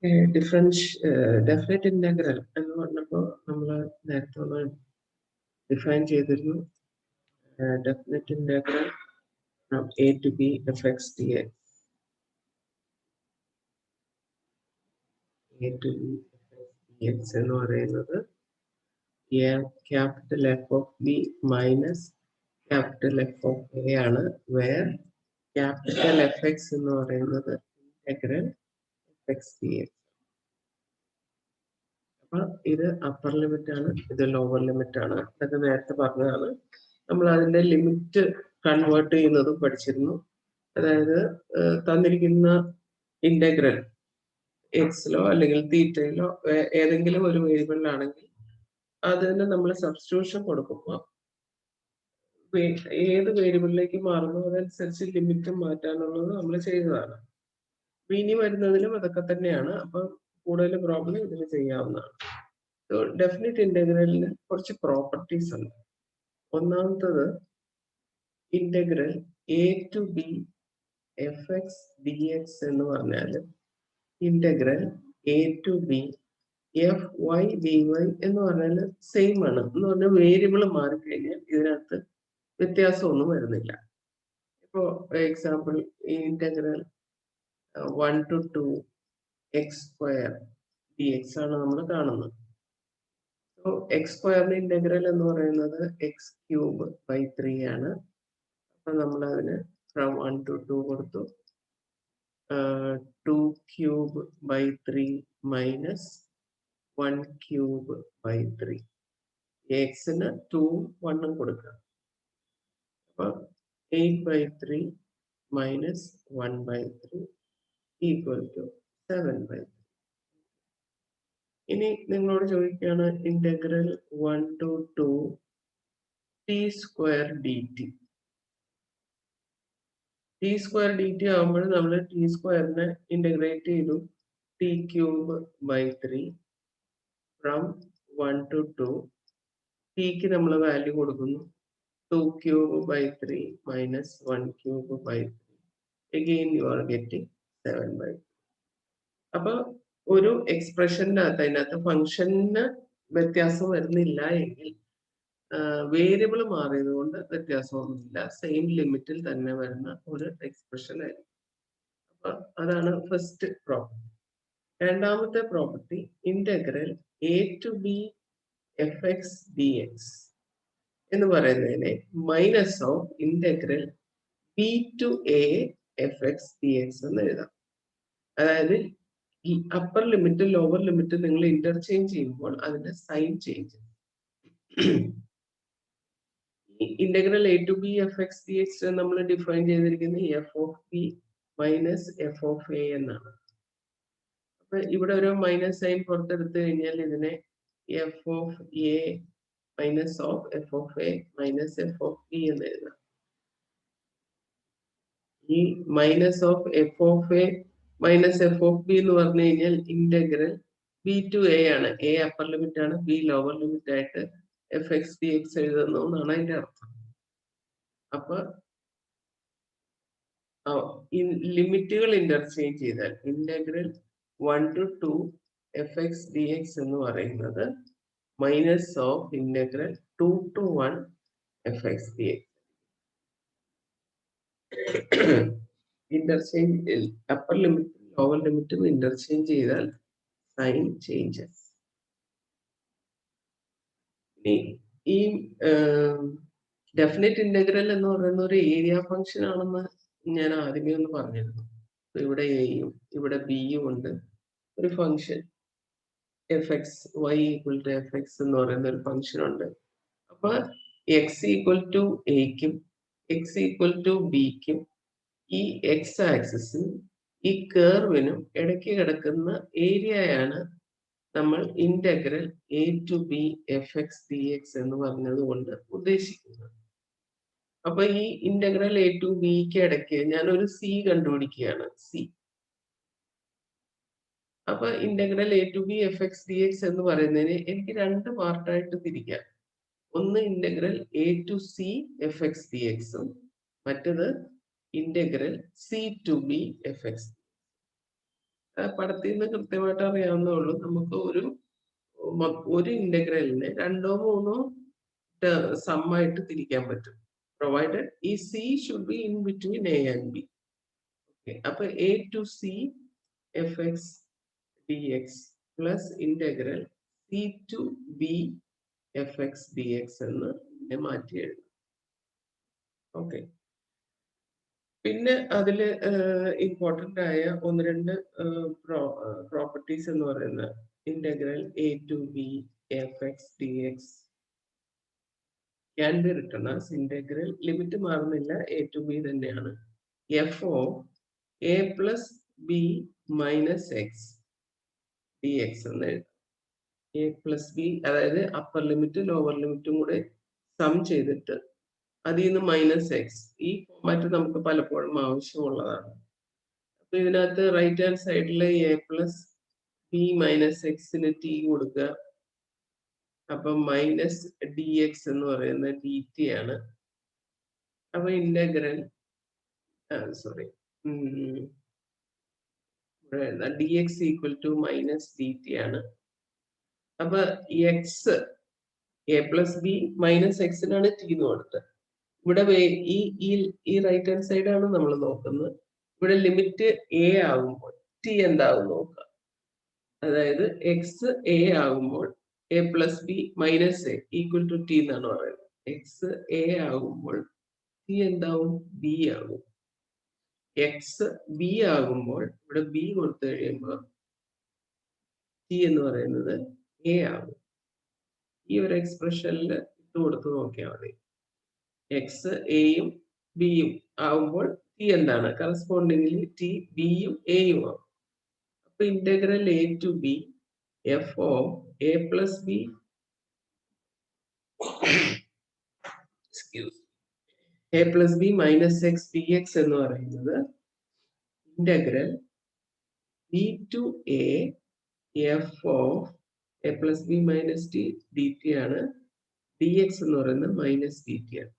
Definite integral എന്ന് പറഞ്ഞപ്പോൾ നമ്മൾ നേരത്തെ ഒന്ന് ഡിഫൈൻ ചെയ്തിരുന്നു. Definite integral from A to B F X D X. A to B F X D X എന്ന് പറയുന്നത് capital F of B minus capital F of A ആണ്. Where capital F X എന്ന് പറയുന്നത് integral F X D X. അപ്പൊ ഇത് upper limit ആണ്, ഇത് lower limit ആണ്. ഇതൊക്കെ നേരത്തെ പറഞ്ഞതാണ്. നമ്മൾ അതിന്റെ ലിമിറ്റ് കൺവേർട്ട് ചെയ്യുന്നതും പഠിച്ചിരുന്നു. അതായത് തന്നിരിക്കുന്ന ഇന്റഗ്രൽ എക്സിലോ അല്ലെങ്കിൽ തീറ്റയിലോ ഏതെങ്കിലും ഒരു വേരിയബിളിലാണെങ്കിൽ അതിന് നമ്മൾ സബ്സ്റ്റിറ്റ്യൂഷൻ കൊടുക്കുമ്പോൾ ഏത് വേരിയബിളിലേക്ക് മാറുന്നു അതനുസരിച്ച് ലിമിറ്റ് മാറ്റാനുള്ളത് നമ്മൾ ചെയ്തതാണ്. ഇനി വരുന്നതിലും അതൊക്കെ തന്നെയാണ്. അപ്പൊ കൂടുതൽ പ്രോബ്ലം ഇതിൽ ചെയ്യാവുന്നതാണ്. ഡെഫിനിറ്റ് ഇന്റഗ്രലിന് കുറച്ച് പ്രോപ്പർട്ടീസ് ഉണ്ട്. ഒന്നാമത്തത് integral A to B F X D X എന്ന് പറഞ്ഞാൽ integral A to B F Y D Y എന്ന് പറഞ്ഞാൽ സെയിം ആണ്. എന്ന് പറഞ്ഞാൽ വേരിയബിൾ മാറിക്കഴിഞ്ഞാൽ ഇതിനകത്ത് വ്യത്യാസമൊന്നും വരുന്നില്ല. ഇപ്പോ example integral 1 to 2 X square d x ആണ് നമ്മൾ കാണുന്നത്. സോ എക്സ് സ്ക്വയറിന്റെ ഇന്റഗ്രൽ എന്ന് പറയുന്നത് എക്സ് ക്യൂബ് ബൈ 3 ആണ്. അപ്പൊ നമ്മൾ അതിന് ഫ്രം 1 to 2 കൊടുത്തു. 2 cube by 3 minus 1 cube by 3. എക്സിന് 2 1 കൊടുക്കുക. അപ്പൊ 8 by 3 minus 1 by 3 equal to 7 by 3. ഇനി നിങ്ങളോട് ചോദിക്കുകയാണ് integral 1 to 2 T square D T. T square D T ആകുമ്പോൾ നമ്മൾ ടി സ്ക്വയറിനെ ഇന്റഗ്രേറ്റ് ചെയ്തു. T cube by 3 from 1 to 2. ടിക്ക് നമ്മൾ വാല്യൂ കൊടുക്കുന്നു 2 cube by 3 minus 1 cube by 3. Again you are getting 7 by 3. അപ്പൊ ഒരു എക്സ്പ്രഷനകത്ത് അതിനകത്ത് ഫംഗ്ഷന് വ്യത്യാസം വരുന്നില്ല എങ്കിൽ വേരിയബിൾ മാറിയത് കൊണ്ട് വ്യത്യാസമൊന്നുമില്ല. സെയിം ലിമിറ്റിൽ തന്നെ വരുന്ന ഒരു എക്സ്പ്രഷൻ ആയിരിക്കും. അപ്പൊ അതാണ് ഫസ്റ്റ് പ്രോപ്പർട്ടി. രണ്ടാമത്തെ property integral A to B F X D X എന്ന് പറയുന്നതിനെ minus of integral B to A F X D X എന്ന് എഴുതാം. അതായത് ഈ അപ്പർ ലിമിറ്റ് ലോവർ ലിമിറ്റ് നിങ്ങൾ ഇന്റർചേഞ്ച് ചെയ്യുമ്പോൾ അതിന്റെ sign change. Integral A to B F X D X നമ്മൾ ഡിഫൈൻ ചെയ്തിരിക്കുന്നത് F of B minus F of A എന്നാണ്. അപ്പൊ ഇവിടെ ഒരു മൈനസ് സൈൻ പുറത്തെടുത്ത് കഴിഞ്ഞാൽ ഇതിനെ F of A minus of F of A minus F of B എന്ന് എഴുതാം. ഈ minus of F of A minus F of B എന്ന് പറഞ്ഞു കഴിഞ്ഞാൽ ഇന്റഗ്രൽ ബി ടു എ ആണ്. എ അപ്പർ ലിമിറ്റ് ആണ്, ബി ലോവർ ലിമിറ്റ് ആയിട്ട് F X D X എഴുതുന്നു എന്നാണ് അതിന്റെ അർത്ഥം. അപ്പൊ ലിമിറ്റുകൾ ഇന്റർചേഞ്ച് ചെയ്താൽ integral 1 to 2 F X D X എന്ന് പറയുന്നത് minus of integral 2 to 1 F X D X. Interchange upper ലിമിറ്റും ലോവർ ലിമിറ്റും ഇന്റർചേഞ്ച് ചെയ്താൽ സൈൻ ചേഞ്ചസ്. ഈ ഡെഫിനിറ്റ് ഇന്റഗ്രൽ എന്ന് പറയുന്ന ഒരു ഏരിയ ഫംഗ്ഷൻ ആണെന്ന് ഞാൻ ആദ്യമേ ഒന്ന് പറഞ്ഞിരുന്നു. ഇവിടെ എയും ഇവിടെ ബിയും ഉണ്ട്. ഒരു function f x y equal to f X എന്ന് പറയുന്ന ഒരു ഫംഗ്ഷൻ ഉണ്ട്. അപ്പൊ എക്സ് ഈക്വൽ ടു എക്കും എക്സ് ഈക്വൽ ടു ബിക്കും ഈ എക്സ് ആക്സിസും ഈ കേർവിനും ഇടയ്ക്ക് കിടക്കുന്ന ഏരിയയാണ് നമ്മൾ integral A to B F X D X എന്ന് പറഞ്ഞത് കൊണ്ട് ഉദ്ദേശിക്കുന്നത്. അപ്പൊ ഈ ഇന്റഗ്രൽ എ ടു ബിക്ക് ഇടയ്ക്ക് ഞാനൊരു സി കണ്ടുപിടിക്കുകയാണ്, സി. അപ്പൊ integral A to B F X D X എന്ന് പറയുന്നതിന് എനിക്ക് രണ്ട് പാർട്ടായിട്ട് തിരിക്കാം. ഒന്ന് integral A to C F X D എക്സും മറ്റത് integral C to B F X. പടത്തിൽ നിന്ന് കൃത്യമായിട്ട് അറിയാവുന്നേ ഉള്ളൂ. നമുക്ക് ഒരു ഇന്റഗ്രലിനെ 2ഓ 3ഓ സമ്മായിട്ട് തിരിക്കാൻ പറ്റും. പ്രൊവൈഡഡ് ഈ c should be in between a and b. അപ്പൊ a to C F X D x plus integral C to B F X D X എന്ന് മാറ്റി എഴുതാം. ഓക്കെ. പിന്നെ അതിൽ ഇമ്പോർട്ടൻ്റ് ആയ 1-2 പ്രോപ്പർട്ടീസ് എന്ന് പറയുന്ന integral A to B F X D X can be written as integral, limit മാറുന്നില്ല, A to B തന്നെയാണ്, F of A plus B minus X D X എന്ന് എഴുതാം. എ പ്ലസ് ബി, അതായത് upper limit lower ലിമിറ്റും കൂടെ some ചെയ്തിട്ട് അതിൽ നിന്ന് മൈനസ് എക്സ്. ഈ ഫോമാറ്റ് നമുക്ക് പലപ്പോഴും ആവശ്യമുള്ളതാണ്. അപ്പൊ ഇതിനകത്ത് റൈറ്റ് ഹാൻഡ് സൈഡിൽ എ പ്ലസ് ബി മൈനസ് എക്സിന് ടി കൊടുക്കുക. അപ്പൊ മൈനസ് ഡി എക്സ് എന്ന് പറയുന്ന ഡി ടി ആണ്. അപ്പൊ integral d x equal to minus D T ആണ്. അപ്പൊ x a plus B minus എക്സിനാണ് ടി എന്ന് കൊടുത്തത്. ഇവിടെ ഈ റൈറ്റ് ഹാൻഡ് സൈഡ് ആണ് നമ്മൾ നോക്കുന്നത്. ഇവിടെ ലിമിറ്റ് എ ആകുമ്പോൾ ടി എന്താകും നോക്കുക. അതായത് എക്സ് എ ആകുമ്പോൾ A plus B minus A equal to T എന്നാണ് പറയുന്നത്. എക്സ് എ ആകുമ്പോൾ ടി എന്താവും? ബി ആകും. എക്സ് ബി ആകുമ്പോൾ ഇവിടെ ബി കൊടുത്തു കഴിയുമ്പോൾ ടി എന്ന് പറയുന്നത് എ ആകും. ഈ ഒരു എക്സ്പ്രഷനിൽ ഇട്ട് കൊടുത്ത് നോക്കിയാൽ മതി. എക്സ് എയും ബിയും ആവുമ്പോൾ ടി എന്താണ്? കറസ്പോണ്ടിംഗ്ലി ടി ബിയും എയും ആവും. അപ്പൊ integral A to B F of A plus B A plus B minus X D X എന്ന് പറയുന്നത് integral B to A F of A plus B minus T D T ആണ്. D X എന്ന് പറയുന്നത് minus D T ആണ്.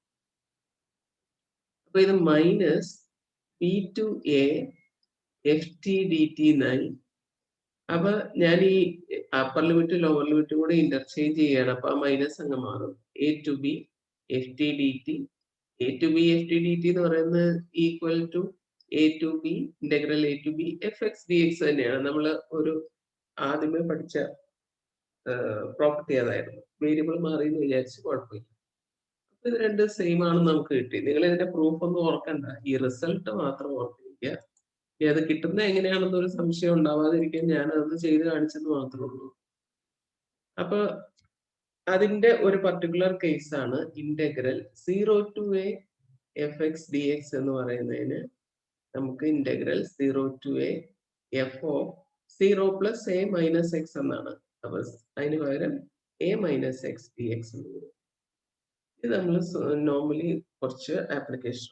അപ്പൊ ഇത് minus B to A F T D T എന്നായി. അപ്പൊ ഞാൻ ഈ അപ്പർ ലിമിറ്റ് ലോവർ ലിമിറ്റ് കൂടെ ഇന്റർചേഞ്ച് ചെയ്യാണ്. അപ്പൊ ആ മൈനസ് അങ്ങ് മാറും. A to B F T D T, A to B F T D T എന്ന് പറയുന്നത് equal to A to B integral A to B F X D X തന്നെയാണ്. നമ്മൾ ഒരു ആദ്യമേ പഠിച്ച പ്രോപ്പർട്ടി അതായിരുന്നു. വേരിയബിൾ മാറി എന്ന് വിചാരിച്ച് കുഴപ്പമില്ല. അപ്പൊ ഇത് രണ്ട് സെയിം ആണെന്ന് നമുക്ക് കിട്ടി. നിങ്ങൾ ഇതിന്റെ പ്രൂഫ് ഒന്നും ഓർക്കണ്ട, ഈ റിസൾട്ട് മാത്രം ഓർത്തിരിക്കുക. അത് കിട്ടുന്നത് എങ്ങനെയാണെന്നൊരു സംശയം ഉണ്ടാവാതിരിക്കാൻ ഞാൻ അത് ചെയ്ത് കാണിച്ചെന്ന് മാത്രമേ ഉള്ളൂ. അപ്പൊ അതിന്റെ ഒരു പർട്ടിക്കുലർ കേസാണ് integral 0 to A F X D X എന്ന് പറയുന്നതിന് നമുക്ക് integral 0 to A F of 0 plus A minus X എന്നാണ്. അപ്പൊ അതിന് പകരം A minus X D X എന്ന് വരും. ഇത് നമ്മൾ നോർമലി കുറച്ച് ആപ്ലിക്കേഷൻ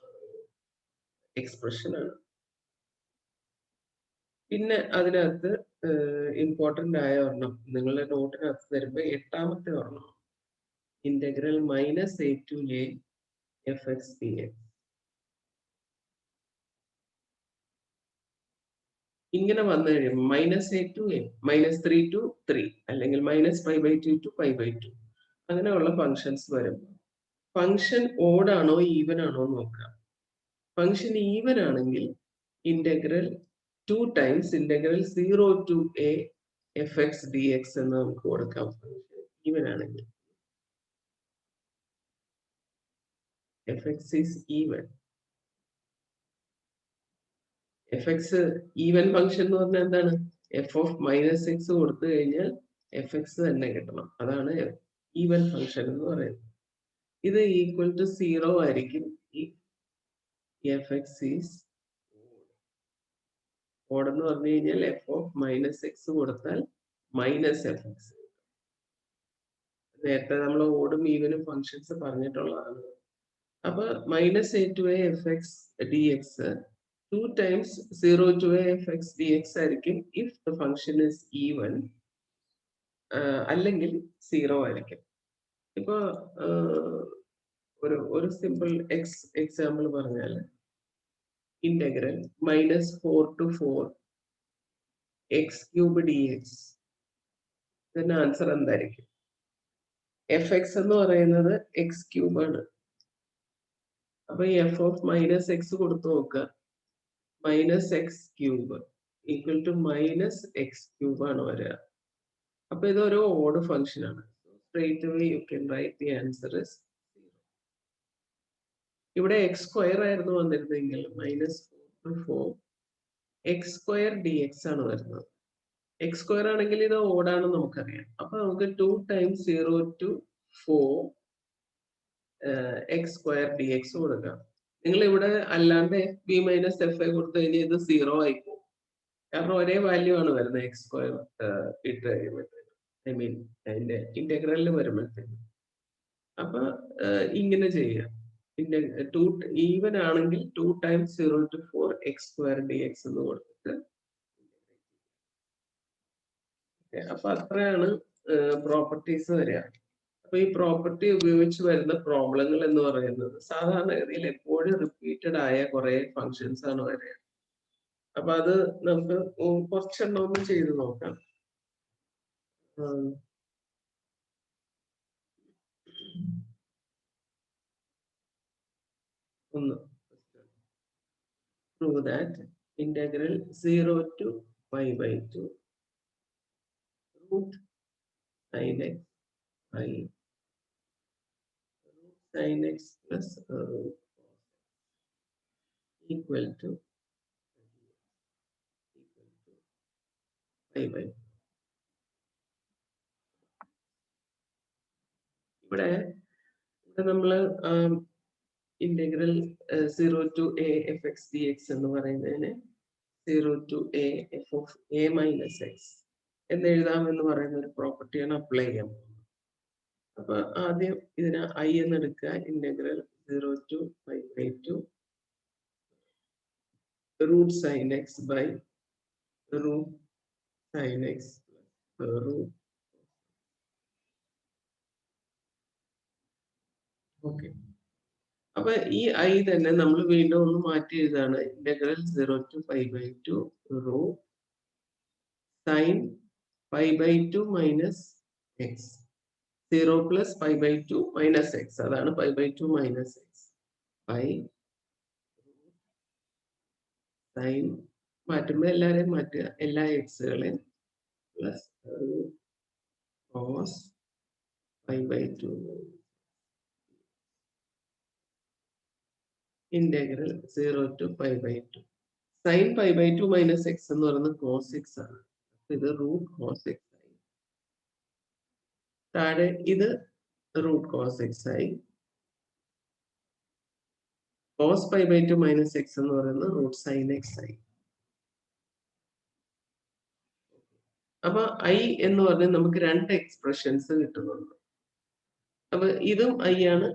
എക്സ്പ്രഷൻ ആണ്. പിന്നെ അതിനകത്ത് ഇമ്പോർട്ടൻ്റ് ആയ ഒരെണ്ണം നിങ്ങളുടെ നോട്ടിനകത്ത് തരുമ്പോൾ 8ാമത്തെ ഒരെണ്ണം integral minus A to A F X D X. ഇങ്ങനെ വന്നു കഴിയുമ്പോൾ minus A to A, minus 3 to 3, അല്ലെങ്കിൽ മൈനസ് π/2 ടു π/2 അങ്ങനെയുള്ള ഫങ്ഷൻസ് വരുമ്പോൾ ഫങ്ഷൻ ഓഡ് ആണോ ഈവൻ ആണോ നോക്കാം. ഫങ്ഷൻ ഈവൻ ആണെങ്കിൽ integral 2 times integral 0 to A F X D X എന്ന് നമുക്ക് കൊടുക്കാം. ഫങ്ഷൻ ഈവൻ ആണെങ്കിൽ F X is even. F X even function എന്ന് പറഞ്ഞാൽ എന്താണ്? എഫ് ഓഫ് മൈനസ് എക്സ് കൊടുത്തു കഴിഞ്ഞാൽ എഫ് എക്സ് തന്നെ കിട്ടണം. അതാണ് ഈവൻ ഫംഗ്ഷൻ എന്ന് പറയുന്നത്. ഇത് ഈക്വൽ ടു 0 ആയിരിക്കും എഫ് എക്സ് ഈസ് ഓഡ് എന്ന് പറഞ്ഞു കഴിഞ്ഞാൽ എഫ് ഓഫ് മൈനസ് എക്സ് കൊടുത്താൽ മൈനസ് എഫ് എക്സ്. നേരത്തെ നമ്മൾ ഓടും ഈവനും ഫംഗ്ഷൻസ് പറഞ്ഞിട്ടുള്ളതാണ്. അപ്പൊ minus A to A F X D x 2 times 0 to A F X D x ആയിരിക്കും if the function is even, അല്ലെങ്കിൽ 0 ആയിരിക്കും. ഇപ്പൊ ഒരു സിമ്പിൾ എക്സാമ്പിൾ പറഞ്ഞാൽ integral -4 to 4 x cube d x. ഇതിന്റെ ആൻസർ എന്തായിരിക്കും? എഫ് എക്സ് എന്ന് പറയുന്നത് എക്സ് ക്യൂബ് ആണ്. അപ്പൊ എഫ് ഓഫ് മൈനസ് എക്സ് കൊടുത്തു നോക്കുക. Minus x cube equal to minus x cube ആണ് വരിക. അപ്പൊ ഇതൊരു ഓഡ് ഫംഗ്ഷൻ ആണ്. Straight away you can write the answer is 0. ഇവിടെ എക്സ് സ്ക്വയർ ആയിരുന്നു വന്നിരുന്നെങ്കിൽ minus 4 x square d x ആണ് വരുന്നത്. എക്സ് സ്ക്വയർ ആണെങ്കിൽ ഇത് ഓടാണെന്ന് നമുക്കറിയാം. അപ്പൊ നമുക്ക് 2 times 0 to 4 x square d X കൊടുക്കാം. നിങ്ങൾ ഇവിടെ അല്ലാണ്ട് F B minus F I കൊടുത്തു കഴിഞ്ഞാൽ ഇത് 0 ആയി പോകും. കാരണം ഒരേ വാല്യൂ ആണ് വരുന്നത് എക്സ് സ്ക്വയർ ഇട്ട് കഴിയുമ്പോഴത്തേക്ക്. ഐ മീൻ അതിന്റെ ഇന്റഗ്രലിൽ വരുമ്പോഴത്തേക്ക്. അപ്പൊ ഇങ്ങനെ ചെയ്യാം. ഈവൻ ആണെങ്കിൽ 2 times 0 to 4 x square d X എന്ന് കൊടുത്തിട്ട് അപ്പൊ അത്രയാണ് പ്രോപ്പർട്ടീസ് വരിക. അപ്പൊ ഈ പ്രോപ്പർട്ടി ഉപയോഗിച്ച് വരുന്ന പ്രോബ്ലങ്ങൾ എന്ന് പറയുന്നത് സാധാരണഗതിയിൽ എപ്പോഴും റിപ്പീറ്റഡ് ആയ കുറെ ഫങ്ഷൻസ് ആണ് വരിക. അപ്പൊ അത് നമുക്ക് കുറച്ചെണ്ണം ഒന്ന് ചെയ്ത് നോക്കാം. ഒന്ന് prove that integral 0 to pi by 2 root sin x by root sin x plus root equal to pi by 2. ഇവിടെ നമ്മള് integral 0 to a f x dx എന്ന് പറയുന്നതിന് 0 to a f of a minus x എന്ന് എഴുതാമെന്ന് പറയുന്ന ഒരു പ്രോപ്പർട്ടിയാണ് apply ചെയ്യാൻ പോകുന്നത്. അപ്പൊ ആദ്യം ഇതിനെ ഐ എന്ന് എടുക്കുക. Integral 0 to pi by 2 root sin x by root sin x plus root. Okay. അപ്പൊ ഈ ഐ തന്നെ നമ്മൾ വീണ്ടും ഒന്ന് മാറ്റി എഴുതാണ്. Integral 0 to pi by 2 root sin pi by 2 minus x. 0 plus pi by 2 minus x. അതാണ് pi by 2 minus x. pi sin മാറ്റുമ്പോൾ എല്ലാരെയും മാറ്റുക. എല്ലാ എക്സുകളെയും plus cos pi by 2 integral 0 to pi by 2. sin pi by 2 minus x എന്ന് പറയുന്നത് cos x ആണ്. ഇത് root cos x ആയി. താഴെ ഇത് root cos x ആയി. cos pi by 2 minus x എന്ന് പറയുന്നത് root sin x ആയി. അപ്പൊ ഐ എന്ന് പറഞ്ഞാൽ നമുക്ക് രണ്ട് എക്സ്പ്രഷൻസ് കിട്ടുന്നുണ്ട്. അപ്പൊ ഇതും ഐ ആണ്,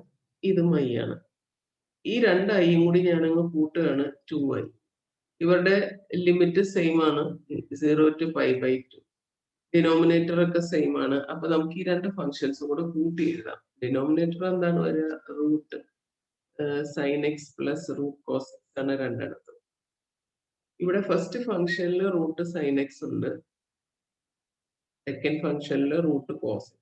ഇതും ഐ ആണ്. ഈ രണ്ട് ഐയും കൂടി ഞാനങ്ങ് കൂട്ടുകയാണ് 2i. ഇവരുടെ ലിമിറ്റ് സെയിം ആണ് 0 to pi by 2. ഡിനോമിനേറ്റർ ഒക്കെ സെയിം ആണ്. അപ്പൊ നമുക്ക് ഈ രണ്ട് ഫങ്ഷൻസും കൂടെ കൂട്ടി എഴുതാം. ഡിനോമിനേറ്റർ എന്താണ് വരിക? Root sine x plus root cos x ആണ് രണ്ടിടത്തും. ഇവിടെ ഫസ്റ്റ് ഫംഗ്ഷനിൽ റൂട്ട് സൈൻ എക്സ് ഉണ്ട്, സെക്കൻഡ് ഫംഗ്ഷനിൽ റൂട്ട് കോസ് എക്സ്.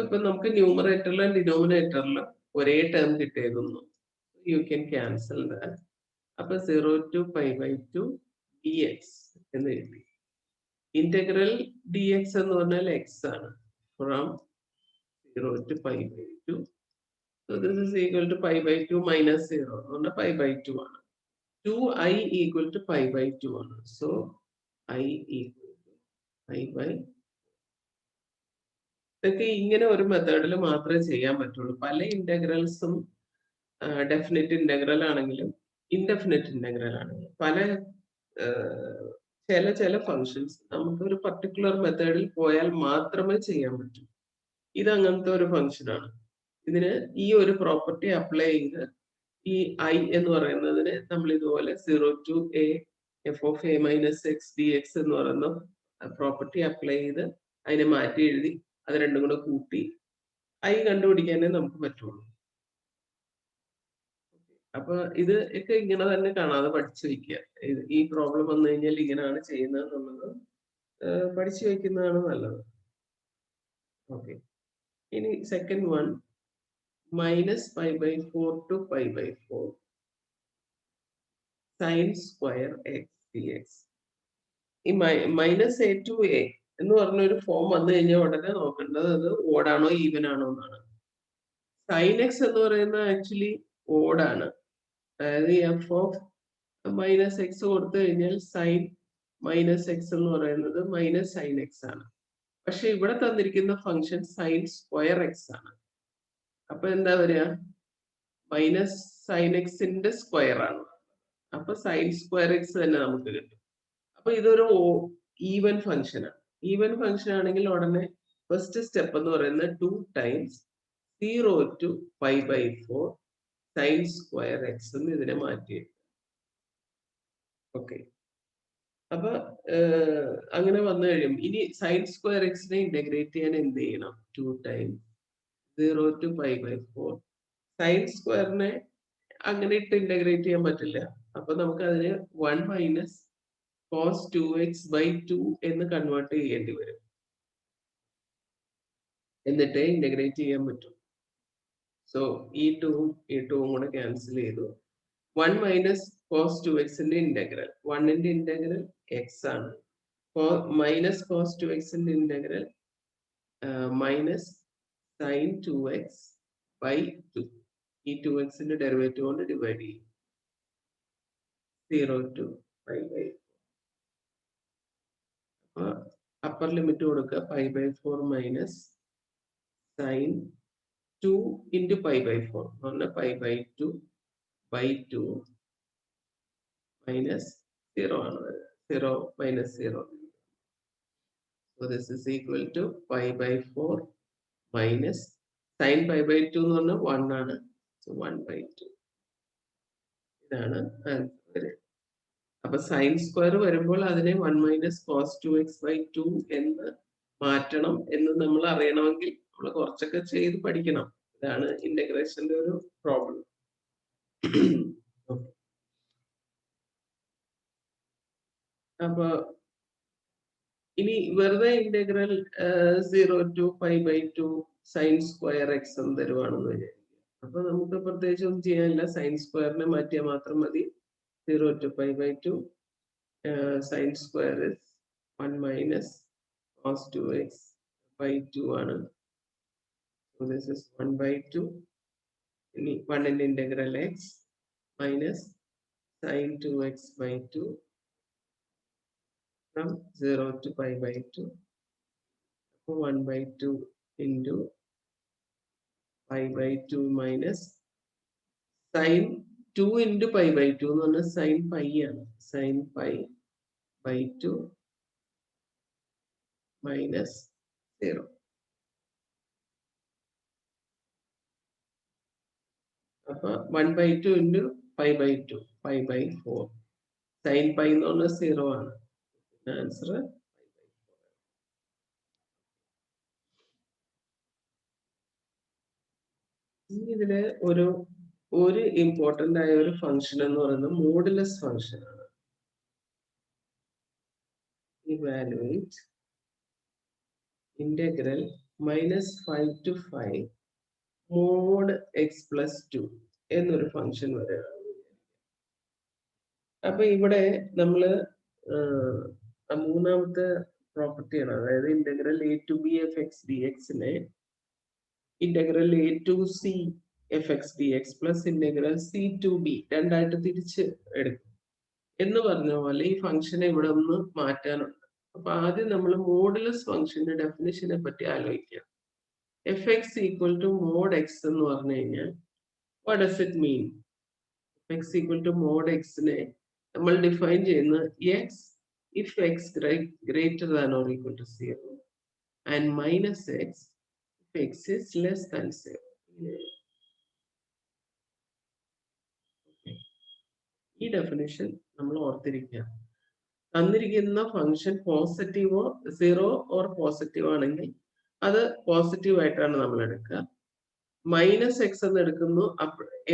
ഇപ്പൊ നമുക്ക് ന്യൂമറേറ്ററിലും ഡിനോമിനേറ്ററിലും ഒരേ ടേം കിട്ടിയതൊന്നു. You can cancel that. അപ്പൊ 0 to pi by 2 dx എന്ന് എഴുതി. ഇന്റഗ്രൽ dx എന്ന് പറഞ്ഞാൽ x ആണ്. From 0 to pi by 2. So this is equal to pi by 2 minus 0. അതുകൊണ്ട് pi by 2 ആണ്. 2i equal to pi by 2 ആണ്. So i equal to pi by. ഇതൊക്കെ ഇങ്ങനെ ഒരു മെത്തേഡിൽ മാത്രമേ ചെയ്യാൻ പറ്റുള്ളൂ. പല ഇന്റഗ്രൽസും ഡെഫിനിറ്റ് ഇന്റഗ്രൽ ആണെങ്കിലും ഇൻഡെഫിനിറ്റ് ഇന്റഗ്രൽ ആണെങ്കിലും ചില ഫങ്ഷൻസ് നമുക്ക് ഒരു പർട്ടിക്കുലർ മെത്തേഡിൽ പോയാൽ മാത്രമേ ചെയ്യാൻ പറ്റൂ. ഇത് അങ്ങനത്തെ ഒരു ഫങ്ഷൻ ആണ്. ഇതിന് ഈ ഒരു പ്രോപ്പർട്ടി അപ്ലൈ ചെയ്ത് ഈ ഐ എന്ന് പറയുന്നതിന് നമ്മൾ ഇതുപോലെ 0 to a f of a minus x dx എന്ന് പറയുന്ന പ്രോപ്പർട്ടി അപ്ലൈ ചെയ്ത് അതിനെ മാറ്റി എഴുതി അത് രണ്ടും കൂടെ കൂട്ടി ഐ കണ്ടുപിടിക്കാനേ നമുക്ക് പറ്റുള്ളൂ. അപ്പൊ ഇത് ഒക്കെ ഇങ്ങനെ തന്നെ കാണാതെ പഠിച്ചു വെക്കുക. ഈ പ്രോബ്ലം വന്നു കഴിഞ്ഞാൽ ഇങ്ങനെയാണ് ചെയ്യുന്നത് എന്നുള്ളത് പഠിച്ചു വെക്കുന്നതാണ് നല്ലത്. ഓക്കെ. ഇനി second one, -π/4 to π/4 sin square x dx. ഈ -a to a എന്ന് പറഞ്ഞ ഒരു ഫോം വന്നു കഴിഞ്ഞാൽ ഉടനെ നോക്കേണ്ടത് അത് ഓഡാണോ ഈവൻ ആണോ എന്നാണ്. sin x എന്ന് പറയുന്നത് ആക്ച്വലി ഓഡാണ്. അതായത് f ഓഫ് -x കൊടുത്തു കഴിഞ്ഞാൽ sin -x എന്ന് പറയുന്നത് -sin x ആണ്. പക്ഷെ ഇവിടെ തന്നിരിക്കുന്ന ഫംഗ്ഷൻ sin സ്ക്വയർ x ആണ്. അപ്പൊ എന്താ വരിക? -sin x ന്റെ സ്ക്വയർ ആണ്. അപ്പൊ sin സ്ക്വയർ x തന്നെ നമുക്ക് കിട്ടും. അപ്പൊ ഇതൊരു ഈവൻ ഫംഗ്ഷൻ ആണ്. ഈവൻ ഫംഗ്ഷൻ ആണെങ്കിൽ ഉടനെ ഫസ്റ്റ് സ്റ്റെപ്പ് എന്ന് പറയുന്നത് 2 times 0 to π/4 sin square x എന്ന് ഇതിനെ മാറ്റി. ഓക്കെ. അപ്പൊ അങ്ങനെ വന്നു കഴിയും. ഇനി sin സ്ക്വയർ എക്സിനെ ഇന്റഗ്രേറ്റ് ചെയ്യാൻ എന്ത് ചെയ്യണം? 2 times 0 to π/4. sin സ്ക്വയറിനെ അങ്ങനെ ഇട്ട് ഇന്റഗ്രേറ്റ് ചെയ്യാൻ പറ്റില്ല. അപ്പൊ നമുക്ക് അതിനെ 1 minus cos 2x/2 എന്ന് കൺവേർട്ട് ചെയ്യേണ്ടി വരും. എന്നിട്ട് ഇന്റഗ്രേറ്റ് ചെയ്യാൻ പറ്റും. സോ ഈ 2 കൂടെ ക്യാൻസൽ ചെയ്തു. 1 minus cos 2x ന്റെ ഇന്റഗ്രൽ, 1 ന്റെ ഇന്റഗ്രൽ x ആണ്. minus cos 2x ന്റെ ഇന്റഗ്രൽ minus sin 2x/2. ഈ 2x ന്റെ ഡെറിവേറ്റീവ് കൊണ്ട് ഡിവൈഡ് ചെയ്യും. 0 to π/4. അപ്പർ ലിമിറ്റ് കൊടുക്കുക. π/4 minus sin 2 into π/4 എന്ന് പറഞ്ഞാൽ π/2/2 minus 0 ആണ്. 0 minus 0. So this is equal to π/4 minus sin π/2 എന്ന് പറഞ്ഞാൽ 1 ആണ്. So 1/2. ഇതാണ് ആൻസർ. അപ്പൊ സൈൻ സ്ക്വയർ വരുമ്പോൾ അതിനെ 1 minus cos 2x/2 എന്ന് മാറ്റണം എന്ന് നമ്മൾ അറിയണമെങ്കിൽ നമ്മൾ കുറച്ചൊക്കെ ചെയ്ത് പഠിക്കണം. ഇതാണ് ഇന്റഗ്രേഷന്റെ ഒരു പ്രോബ്ലം. അപ്പൊ ഇനി വെറുതെ integral 0 to π/2 sin square X എന്ന് തരുവാണെന്ന് വിചാരിക്കുക. അപ്പൊ നമുക്ക് പ്രത്യേകിച്ച് ഒന്നും ചെയ്യാനില്ല. സൈൻ സ്ക്വയറിനെ മാറ്റിയാൽ മാത്രം മതി. 0 to π/2 sin square is 1 minus cos 2x/2 ആണ്. So this is 1/2. ഇനി 1 ന്റെ integral x minus sin 2x/2 from 0 to π/2. So 1/2 into π/2 minus sin 2 into π/2 എന്ന് പറഞ്ഞാൽ sin pi ആണ്. sin pi/2 minus 0. അപ്പൊ 1/2 into π/2 π/4. sin pi എന്ന് പറഞ്ഞാൽ 0 ആണ്. ആൻസർ ഇതില് ഒരു ഇമ്പോർട്ടന്റ് ആയ ഒരു ഫംഗ്ഷൻ എന്ന് പറയുന്നത് മോഡുലസ് ഫംഗ്ഷൻ ആണ്. Evaluate integral -5 to 5 mod x plus 2 എന്നൊരു ഫംഗ്ഷൻ വരെയാണ്. അപ്പൊ ഇവിടെ നമ്മള് മൂന്നാമത്തെ പ്രോപ്പർട്ടിയാണ്, അതായത് integral a to b f x dx നെ integral a to c f x dx plus integral c to b രണ്ടായിട്ട് തിരിച്ച് എടുക്കും എന്ന് പറഞ്ഞ പോലെ ഈ ഫംഗ്ഷനെ ഇവിടെ ഒന്ന് മാറ്റാനുണ്ട്. അപ്പൊ ആദ്യം നമ്മൾ മോഡുലസ് ഫംഗ്ഷന്റെ ഡെഫിനിഷനെ പറ്റി ആലോചിക്കാം. F x equal to mod x എന്ന് പറഞ്ഞു കഴിഞ്ഞാൽ what does it mean? X equal to mod എക്സിനെ നമ്മൾ ഡിഫൈൻ ചെയ്യുന്നത് x if x greater than or equal to 0 and minus x if x is less than 0. ഈ definition നമ്മൾ ഓർത്തിരിക്കുക. തന്നിരിക്കുന്ന ഫംഗ്ഷൻ പോസിറ്റീവോ 0 ഓർ പോസിറ്റീവ് ആണെങ്കിൽ അത് പോസിറ്റീവ് ആയിട്ടാണ് നമ്മൾ എടുക്കുക. മൈനസ് എക്സ് എന്ന് എടുക്കുന്നു.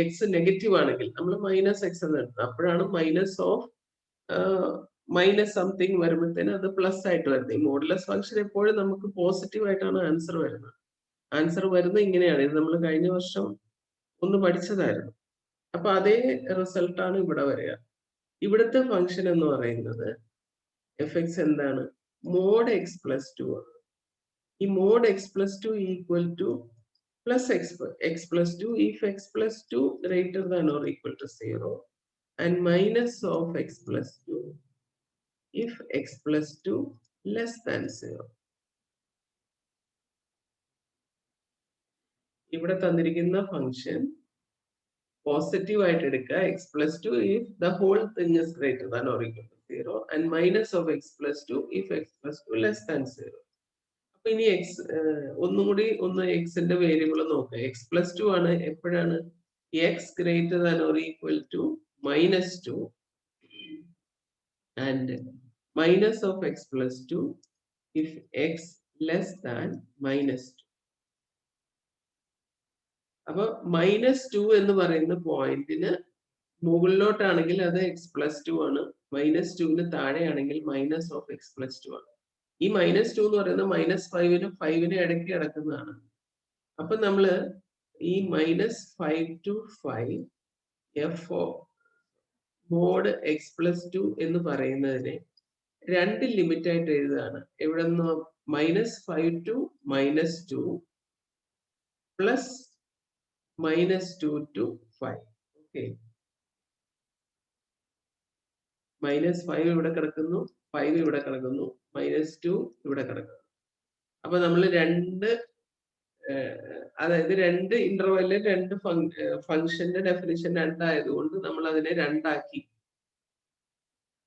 എക്സ് നെഗറ്റീവ് ആണെങ്കിൽ നമ്മൾ മൈനസ് എക്സ് എന്ന് എടുക്കുന്നു. അപ്പോഴാണ് മൈനസ് ഓഫ് മൈനസ് സംതിങ് വരുമ്പോഴത്തേന് അത് പ്ലസ് ആയിട്ട് വരുന്നത്. ഈ മോഡുലസ് ഫംഗ്ഷൻ എപ്പോഴും നമുക്ക് പോസിറ്റീവ് ആയിട്ടാണ് ആൻസർ വരുന്നത്. ആൻസർ വരുന്നത് ഇങ്ങനെയാണ്. ഇത് നമ്മൾ കഴിഞ്ഞ വർഷം ഒന്ന് പഠിച്ചതായിരുന്നു. അപ്പൊ അതേ റിസൾട്ടാണ് ഇവിടെ വരിക. ഇവിടുത്തെ ഫംഗ്ഷൻ എന്ന് പറയുന്നത് എഫ് എക്സ് എന്താണ്? മോഡ് എക്സ് പ്ലസ് ടു ആണ്. ഈ mod X plus two equal to plus x plus 2 if x plus 2 greater than or equal to 0 and minus of x plus 2 if x plus 2 less than 0. ഇവിടെ തന്നിരിക്കുന്ന function positive ആയിട്ട് എടുക്കുക. x plus 2 if the whole thing is greater than or equal to 0 and minus of x plus 2 if x plus 2 less than 0. അപ്പൊ ഇനി X ഒന്നും കൂടി എക്സിന്റെ variable നോക്കുക. എക്സ് പ്ലസ് ടു ആണ്. എപ്പോഴാണ്? X greater than or equal to -2 and minus of X plus two if X less than -2. അപ്പൊ -2 എന്ന് പറയുന്ന പോയിന്റിന് മുകളിലോട്ടാണെങ്കിൽ അത് എക്സ് പ്ലസ് ടു ആണ്. -2ന് താഴെയാണെങ്കിൽ minus of X plus two ആണ്. ഈ -2 എന്ന് പറയുന്നത് -5നും 5നും ഇടയ്ക്ക് കിടക്കുന്നതാണ്. അപ്പൊ നമ്മള് ഈ -5 to 5 F mod X plus 2 എന്ന് പറയുന്നതിനെ രണ്ട് ലിമിറ്റ് ആയിട്ട് എഴുതുകയാണ്. എവിടെ നിന്ന്? -5 to -2 പ്ലസ് -2 to 5. ഓക്കെ, -5 ഇവിടെ കിടക്കുന്നു, 5 ഇവിടെ കിടക്കുന്നു, -2 ഇവിടെ കിടക്കുന്നു. അപ്പൊ നമ്മൾ അതായത് രണ്ട് ഇന്റർവെല്ലിൽ രണ്ട് ഫംഗ്ഷന്റെ ഡെഫിനിഷൻ രണ്ടായതുകൊണ്ട് നമ്മൾ അതിനെ രണ്ടാക്കി.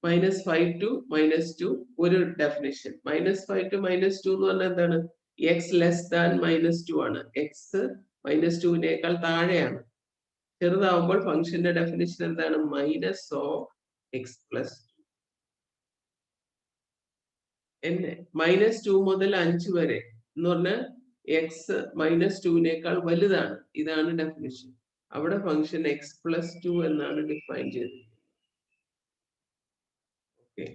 -5 to -2 ഒരു ഡെഫിനിഷൻ. -5 to -2 എന്ന് പറഞ്ഞാൽ എന്താണ്? എക്സ് ലെസ് ദാൻ -2 ആണ്. എക്സ് -2നേക്കാൾ താഴെയാണ്. ചെറുതാവുമ്പോൾ ഫംഗ്ഷന്റെ ഡെഫിനിഷൻ എന്താണ്? Minus of X plus. -2 മുതൽ 5 വരെ എന്ന് പറഞ്ഞാൽ എക്സ് -2നേക്കാൾ വലുതാണ്. ഇതാണ് ഡെഫിനിഷൻ. അവിടെ ഫംഗ്ഷൻ എക്സ് പ്ലസ് 2 എന്നാണ് ഡിഫൈൻ ചെയ്തത്. ഓക്കെ,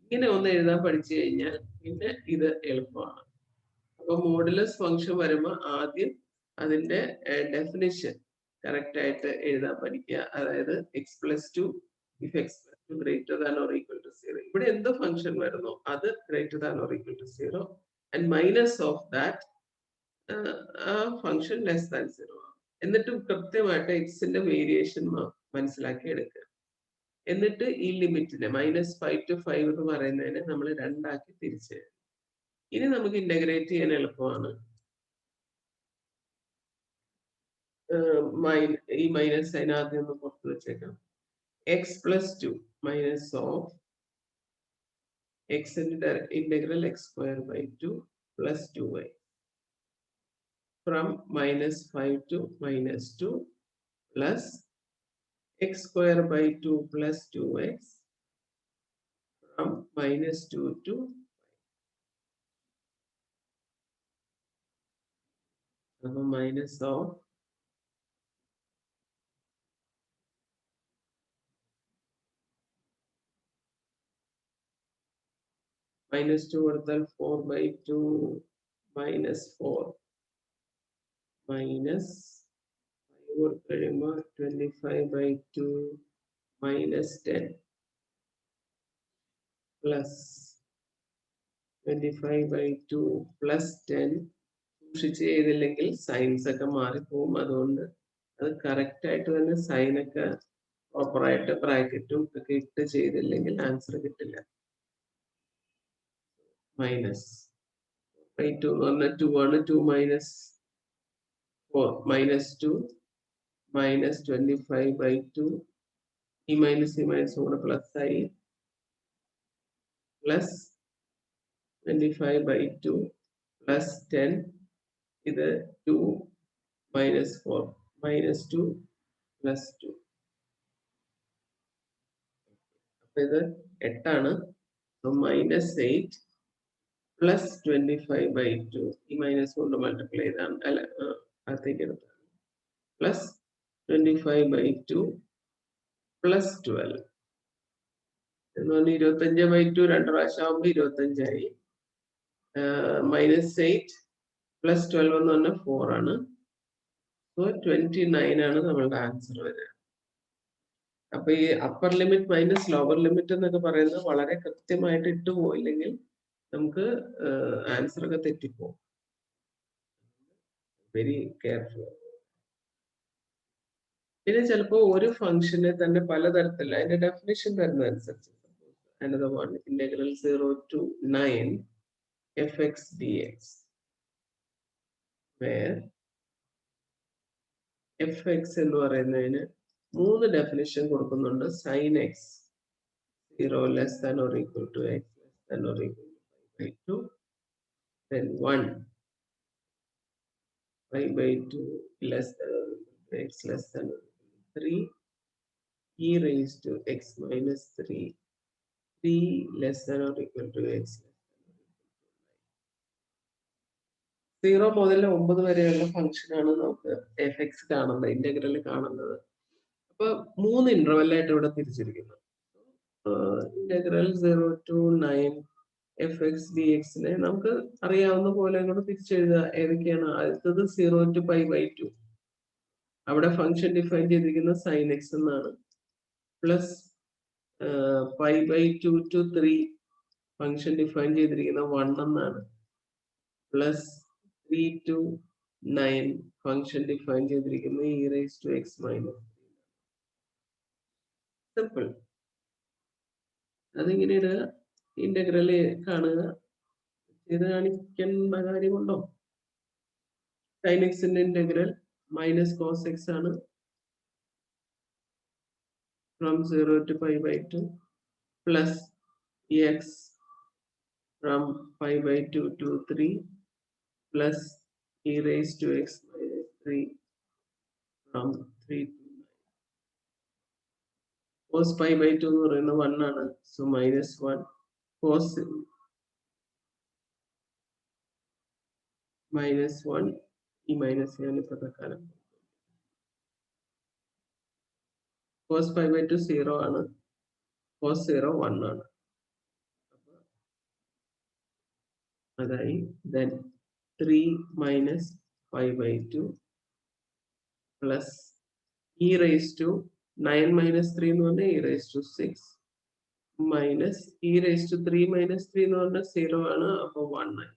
ഇങ്ങനെ ഒന്ന് എഴുതാൻ പഠിച്ചു കഴിഞ്ഞാൽ പിന്നെ ഇത് എളുപ്പമാണ്. അപ്പൊ മോഡുലസ് ഫംഗ്ഷൻ വരുമ്പോൾ ആദ്യം അതിന്റെ ഡെഫിനിഷൻ കറക്റ്റ് ആയിട്ട് എഴുതാൻ പഠിക്കുക. അതായത് X plus 2 if X plus 2 greater than or equal to 0. ഇവിടെ എന്ത് ഫംഗ്ഷൻ വരുന്നു അത് greater than or equal to 0 and minus of that ആ ഫംഗ്ഷൻ ലെസ് ദാൻ 0. എന്നിട്ട് കൃത്യമായിട്ട് എക്സിന്റെ വേരിയേഷൻ മനസ്സിലാക്കി എടുക്കുക. എന്നിട്ട് ഈ ലിമിറ്റിനെ -5 to 5 എന്ന് പറയുന്നതിനെ നമ്മൾ രണ്ടാക്കി തിരിച്ച്. ഇനി നമുക്ക് ഇന്റഗ്രേറ്റ് ചെയ്യാൻ എളുപ്പമാണ്. ഈ മൈനസ് സൈൻ ആദ്യം ഒന്ന് പുറത്ത് വെച്ചേക്കാം. എക്സ് പ്ലസ് 2 മൈനസ് ഓഫ് എക്സിന്റെ integral x²/2 plus 2y from -5 to -2 plus x²/2 plus 2x from -2 to 5. So minus of -2 കൊടുത്താൽ 4/2 -4 minus 5 കൊടുത്തു കഴിയുമ്പോൾ 25/2 -10 plus 25/2 plus 10. സൂക്ഷിച്ച് ചെയ്തില്ലെങ്കിൽ സൈൻസ് ഒക്കെ മാറിപ്പോവും. അതുകൊണ്ട് അത് കറക്റ്റ് ആയിട്ട് തന്നെ സൈനൊക്കെ പ്രോപ്പറായിട്ട് ബ്രാക്കറ്റും ഒക്കെ ഇട്ട് ചെയ്തില്ലെങ്കിൽ ആൻസർ കിട്ടില്ല. മൈനസ് 2 എന്ന് പറഞ്ഞാൽ 2 ആണ്. 2 minus 4 -2 minus 25/2 ഈ മൈനസ് കൂടെ പ്ലസ് ആയി പ്ലസ് 25/2 പ്ലസ് 10. ഇത് 2 minus 4 -2 plus 2. അപ്പൊ ഇത് 8 ആണ്. -8 പ്ലസ് 25/2 ഈ മൈനസ് കൊണ്ട് മൾട്ടിപ്ലൈ ചെയ്താണ്. അല്ല അകത്തേക്ക് എടുത്താണ്. പ്ലസ് 25/2 പ്ലസ് 12 എന്ന് പറഞ്ഞാൽ 25/2 രണ്ട് പ്രാവശ്യം ആകുമ്പോൾ 25 ആയി. -8 പ്ലസ് 12 എന്ന് പറഞ്ഞാൽ 4 ആണ്. സോ 29 ആണ് നമ്മളുടെ ആൻസർ വരിക. അപ്പൊ ഈ upper limit minus lower limit എന്നൊക്കെ പറയുന്നത് വളരെ കൃത്യമായിട്ട് ഇട്ടു പോയില്ലെങ്കിൽ നമുക്ക് ആൻസർ ഒക്കെ തെറ്റിപ്പോകും. Very careful. പിന്നെ ചിലപ്പോൾ ഒരു ഫംഗ്ഷനെ തന്നെ പലതരത്തില്ല അതിന്റെ definition തരുന്നതനുസരിച്ച്. Another one, integral 0 to 9 fx dx, where fx എന്ന് പറയുന്നതിന് 3 ഡെഫിനിഷൻ കൊടുക്കുന്നുണ്ട്. sin x 0 less than or equal to x less than or equal to 5/2, then 1 5/2 less than or equal to x less than or equal to 3 e raised to x minus 3 3 less than or equal to x 0 മുതൽ 9 വരെയുള്ള ഫംഗ്ഷനാണ് നമുക്ക് F X കാണുന്നത്, integral കാണുന്നത്. അപ്പൊ 3 ഇന്റർവെല്ലായിട്ട് ഇവിടെ തിരിച്ചിരിക്കുന്നു. Integral 0 to 9 f X d എക്സിനെ നമുക്ക് അറിയാവുന്ന പോലെ അങ്ങോട്ട് തിരിച്ചെഴുതുക. ഏതൊക്കെയാണ്? അടുത്തത് 0 to π/2. അവിടെ ഫംഗ്ഷൻ ഡിഫൈൻ ചെയ്തിരിക്കുന്ന sin x എന്നാണ്. പ്ലസ് π/2 to 3 ഫംഗ്ഷൻ ഡിഫൈൻ ചെയ്തിരിക്കുന്ന 1 എന്നാണ്. പ്ലസ് 3 to 9 ഫംഗ്ഷൻ ഡിഫൈൻ ചെയ്തിരിക്കുന്ന e raised to x minus 3. Simple. അതിങ്ങനെ ഇടുക, ഇന്റഗ്രൽ കാണുക. ഇത് കാണിക്കേണ്ട കാര്യമുണ്ടോ? sin x ന്റെ ഇന്റഗ്രൽ മൈനസ് cos x ആണ്. From 0 to π/2 plus x from π/2 to 3 plus e raised to x minus 3 from 3 to 9. Cos π/2 എന്ന് പറയുന്നത് 1 ആണ്. സോ -1 cos -1 ഈ മൈനസ് ഞാൻ ഇപ്പൊ തൽക്കാലം. cos π/2 0 ആണ്. cos 0 1 ആണ്. അതായി then 3 minus π/2 plus e raised to 9 minus 3 എന്ന് പറഞ്ഞാൽ e raised to 6 minus e raised to 3 minus 3 എന്ന് പറഞ്ഞാൽ 0 ആണ്. അപ്പൊ 1 ആയി.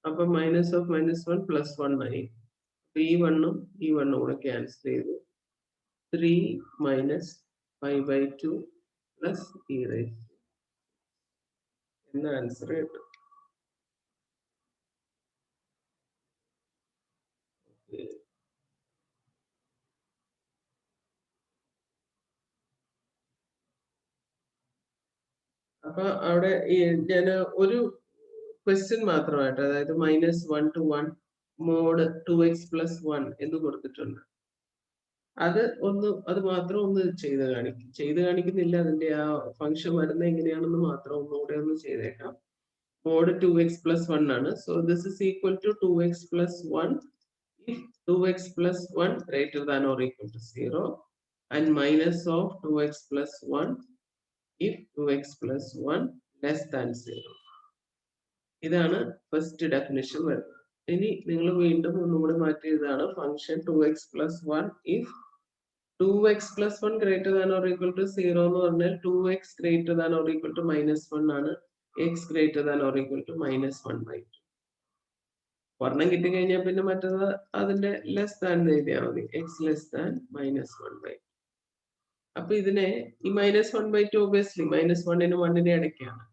അപ്പൊ മൈനസ് ഓഫ് -1 പ്ലസ് 1 ആയി. ഈ 1 ഉം ഈ 1 ഉം കൂടെ ക്യാൻസൽ ചെയ്തു. 3 minus π/2 plus e raised എന്ന ആൻസർ കിട്ടും. അപ്പൊ അവിടെ ഞാൻ ഒരു ക്വസ്റ്റ്യൻ മാത്രമായിട്ട്, അതായത് -1 to 1 mod 2x plus 1 എന്ന് കൊടുത്തിട്ടുണ്ട്. അത് മാത്രം ഒന്ന് ചെയ്ത് കാണിക്കുന്നില്ല. അതിന്റെ ആ ഫംഗ്ഷൻ വരുന്ന എങ്ങനെയാണെന്ന് മാത്രം ഒന്നുകൂടെ ഒന്ന് ചെയ്തേക്കാം. mod 2x plus 1 ആണ്. So this is equal to 2x plus 1 if 2x plus 1 greater than or equal to 0 and minus of 2x plus 1 if 2x plus 1 less than 0. ഇതാണ് ഫസ്റ്റ് ഡെഫിനിഷൻ വരുന്നത്. ഇനി നിങ്ങൾ വീണ്ടും ഒന്നുകൂടി മാറ്റി എഴുതാണ്. Function 2x plus 1 if 2x plus 1 greater than or equal to 0 എന്ന് പറഞ്ഞാൽ 2x greater than or equal to -1 ആണ്. x greater than or equal to -1/2. ഒരെണ്ണം കിട്ടിക്കഴിഞ്ഞാൽ പിന്നെ മറ്റത് അതിന്റെ ലെസ് താൻ എഴുതിയാൽ മതി. x less than -1/2. അപ്പൊ ഇതിനെ ഈ -1/2 ഒബിയസ്ലി -1നും 1നും ഇടയ്ക്കാണ്.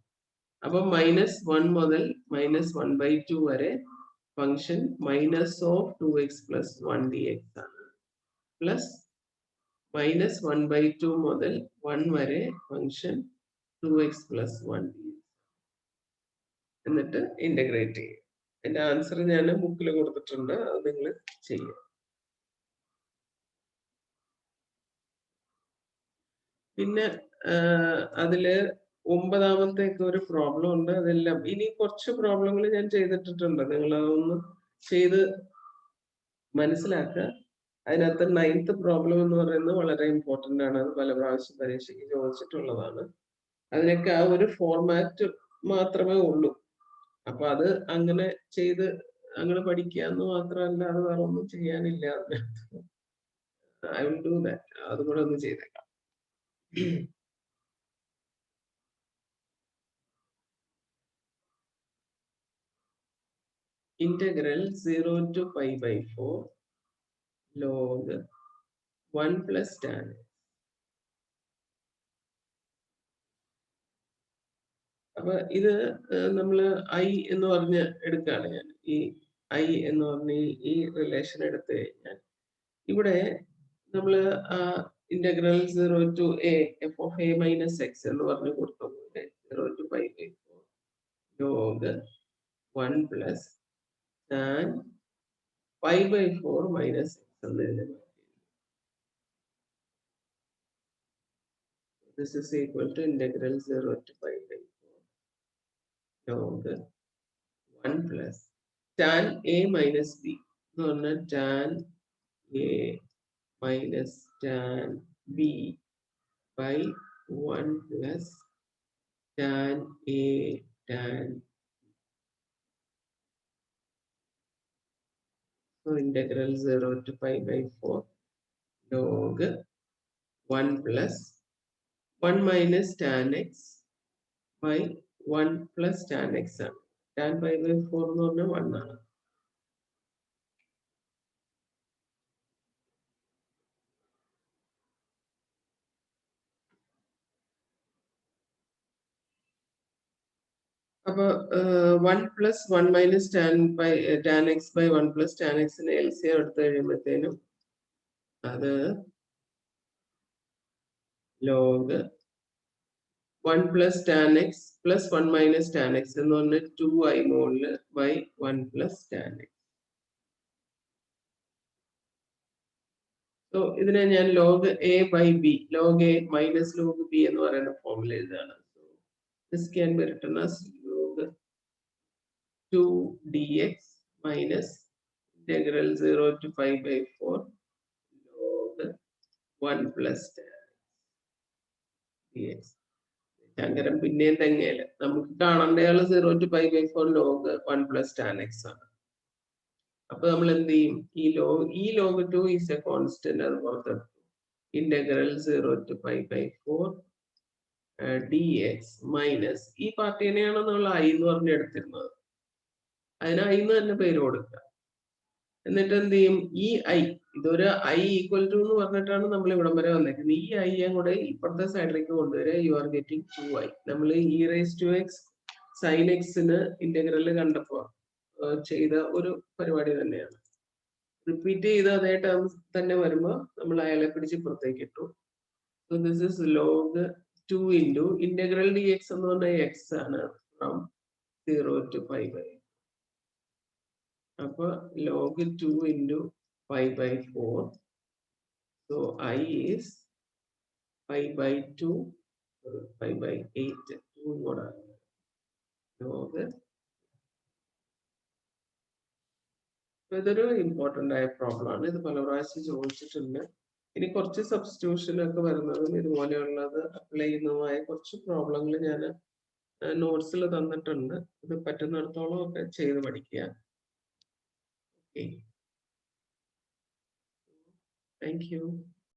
അപ്പൊ -1 മുതൽ -1/2 വരെ function minus of 2x plus 1 dx ആണ്. പ്ലസ് -1/2 മുതൽ 1 വരെ ഫംഗ്ഷൻ 2x plus 1 dx. എന്നിട്ട് ഇന്റഗ്രേറ്റ് ചെയ്യും. എന്റെ ആൻസർ ഞാൻ ബുക്കിൽ കൊടുത്തിട്ടുണ്ട്, അത് നിങ്ങൾ ചെയ്യുക. പിന്നെ അതില് 9ാമത്തെ ഒരു പ്രോബ്ലം ഉണ്ട്. അതെല്ലാം ഇനി കുറച്ച് പ്രോബ്ലങ്ങൾ ഞാൻ ചെയ്തിട്ടുണ്ട്. നിങ്ങൾ അതൊന്ന് ചെയ്ത് മനസ്സിലാക്കുക. അതിനകത്ത് 9th പ്രോബ്ലം എന്ന് പറയുന്നത് വളരെ ഇമ്പോർട്ടന്റ് ആണ്. അത് പല പ്രാവശ്യം പരീക്ഷയ്ക്ക് ചോദിച്ചിട്ടുള്ളതാണ്. അതിനൊക്കെ ആ ഒരു ഫോർമാറ്റ് മാത്രമേ ഉള്ളൂ. അപ്പൊ അത് അങ്ങനെ ചെയ്ത് അങ്ങനെ പഠിക്കുക എന്ന് മാത്രമല്ല, അത് വേറെ ഒന്നും ചെയ്യാനില്ല അതിനകത്ത്. I will do that. അതും കൂടെ ഒന്ന് ചെയ്തേക്കാം. Integral 0 to pi by 4 log 1 plus tan. അപ്പൊ ഇത് നമ്മള് I എന്ന് പറഞ്ഞ് എടുക്കുകയാണ് ഞാൻ. ഈ I എന്ന് പറഞ്ഞ ഈ റിലേഷൻ എടുത്തു കഴിഞ്ഞാൽ ഇവിടെ നമ്മള് integral 0 to a f of a minus x എന്ന് പറഞ്ഞു കൊടുത്ത പോലെ 0 to pi by 4 log 1 plus tan pi by 4 minus x എന്നതിനെ മാറ്റി. This is equal to integral 0 to pi by 4 log 1 plus tan a minus b എന്ന് പറഞ്ഞാൽ tan a minus tan b by 1 plus tan a tan. So integral 0 to pi by 4 log 1 plus 1 minus tan x by 1 plus tan x ആണ്. Tan pi by 4 എന്ന് പറഞ്ഞാൽ 1 ആണ്. അപ്പൊ 1 plus 1 minus tan x by 1 plus tan x ന് LCM എടുത്തു കഴിയുമ്പോഴത്തേനും അത് log 1 plus tan x plus 1 minus tan x എന്ന് പറഞ്ഞാൽ 2i മോളില് by 1 plus tan x. So ഇതിനെ ഞാൻ log a by b, log a minus log b എന്ന് പറയുന്ന ഫോമിൽ എഴുതാണ്. So this can be written as log 2 dx minus integral 0 to pi by 4 log 1 plus tan dx. Sankaran പിന്നെയും തെങ്ങയില് നമുക്ക് കാണേണ്ടയാള് 0 to pi by 4 log 1 plus tan x ആണ്. അപ്പൊ നമ്മൾ എന്ത് ചെയ്യും? ഈ log 2 is a constant, അത് പുറത്തെടുത്തു. Integral 0 to pi by 4 dx minus ഈ പാർട്ടിനെയാണ് നമ്മൾ I എന്ന് പറഞ്ഞ് എടുത്തിരുന്നത്. അതിന് I എന്ന് തന്നെ പേര് കൊടുക്കുക. എന്നിട്ട് എന്ത് ചെയ്യും? ഈ I, ഇതൊരു I ഈക്വൽ ടു എന്ന് പറഞ്ഞിട്ടാണ് നമ്മൾ ഇവിടം വരെ വന്നേക്കുന്നത്. ഈ I കൂടെ ഇപ്പുറത്തെ സൈഡിലേക്ക് കൊണ്ടുവരിക. You are getting 2i. നമ്മൾ e raised to x sin x ന് ഇന്റഗ്രൽ കണ്ടപ്പോ ചെയ്ത ഒരു പരിപാടി തന്നെയാണ്. റിപ്പീറ്റ് ചെയ്ത് അതേ ടേംസ് തന്നെ വരുമ്പോ നമ്മൾ അയാളെ പിടിച്ച് പുറത്തേക്ക് ഇട്ടു. So this is log 2 into integral dx എന്ന് പറഞ്ഞാൽ x ആണ് from 0 to pi by. അപ്പൊ log 2 into pi by 4. So I is pi by 2, pi by 8. Log. ഇതൊരു ഇമ്പോർട്ടന്റ് ആയ പ്രോബ്ലം ആണ്. ഇത് പല പ്രാവശ്യം ചോദിച്ചിട്ടുണ്ട്. ഇനി കുറച്ച് സബ്സ്റ്റിറ്റ്യൂഷൻ ഒക്കെ വരുന്നതും ഇതുപോലെയുള്ളത് അപ്ലൈ ചെയ്യുന്നതുമായ കുറച്ച് പ്രോബ്ലങ്ങൾ ഞാൻ നോട്ട്സിൽ തന്നിട്ടുണ്ട്. ഇത് പറ്റുന്നിടത്തോളം ഒക്കെ ചെയ്ത് പഠിക്കുക. Okay, thank you.